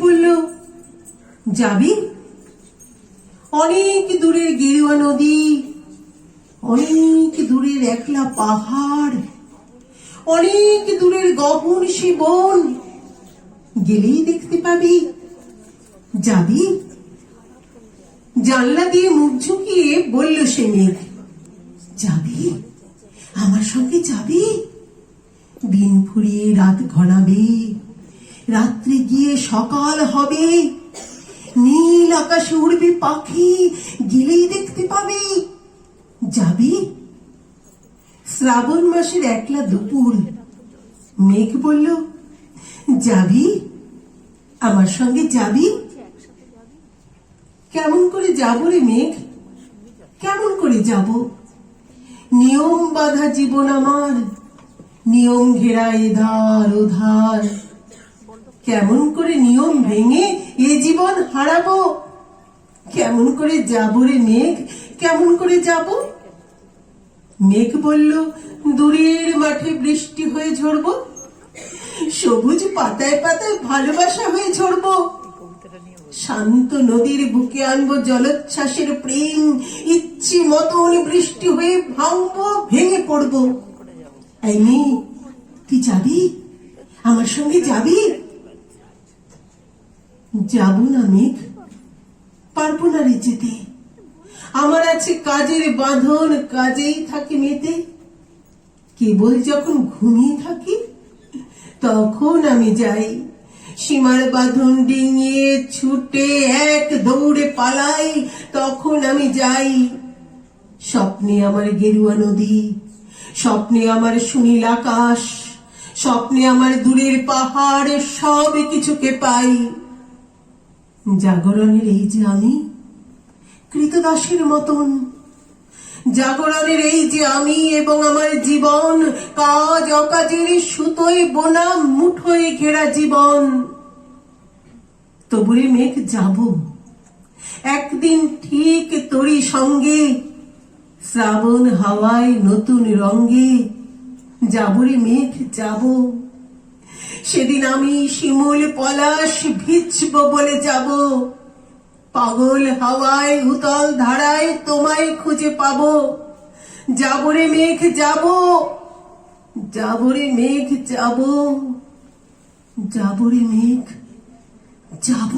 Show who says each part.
Speaker 1: বলল, যাবি? অনেক দূরের গেরুয়া নদী, অনেক দূরের একলা পাহাড়, অনেক দূরের গহন সে বন, গেলেই দেখতে পাবি। যাবি? জানলা দিয়ে মুখ ঝুঁকিয়ে বলল সে মেঘ, যাবি? আমার সঙ্গে যাবি? দিন ফুরিয়ে রাত ঘনাবে, রাত্রি গিয়ে সকাল হবে, নীল আকাশে উড়বে পাখি, গেলেই দেখতে পাবি। যাবি? শ্রাবণ মাসের একলা দুপুর, মেঘ বলল, যাবি? আমার সঙ্গে যাবি? কেমন করে যাব রে মেঘ, কেমন করে যাব? নিয়ম বাঁধা জীবন আমার, নিয়ম ঘেরা এধার ওধার, কেমন করে নিয়ম ভেঙে এ জীবন হারাবো? কেমন করে যাব রে মেঘ, কেমন করে যাব? মেঘ বলল, দূরের মাঠে বৃষ্টি হয়ে ঝরবো, সবুজ পাতায় পাতায় ভালোবাসা হয়ে ঝরবো, শান্ত নদীর বুকে আনবো জলোচ্ছ্বাসের প্রেম, ইচ্ছে মতন বৃষ্টি হয়ে ভাঙবো, ভেঙে পড়বো। এই মেয়ে, তুই যাবি? আমার সঙ্গে যাবি? যাব না মেঘ, পারবো না রে যেতে, আমার আছে কাজের বাঁধন, কাজেই থাকি মেতে। কেবল যখন ঘুমিয়ে থাকি তখন আমি যাই, সীমার বাঁধন ডিঙিয়ে ছুটে এক দৌড়ে পালাই, তখন আমি যাই। স্বপ্নে আমার গেরুয়া নদী, স্বপ্নে আমার সুনীল আকাশ, স্বপ্নে আমার দূরের পাহাড়, সব কিছুকে পাই। জাগরণের এই যে আমি কৃতদাসের মতন, জাগরণের এই যে আমি এবং আমার জীবন, কাজ অকাজের সুতোয় বোনা মুঠোয় ঘেরা জীবন। তবুরে মেঘ যাব, একদিন ঠিক তোরই সঙ্গে, শ্রাবণ হাওয়ায় নতুন রঙ্গে। যাবরে মেঘ যাব, সেদিন আমি শিমুল পলাশ ভিজব বলে যাব, পাগল হাওয়ায় উতল ধারায় তোমায় খুঁজে পাবো। যাবরে মেঘ যাব, যাবরে মেঘ যাব, যাবরে মেঘ যাব।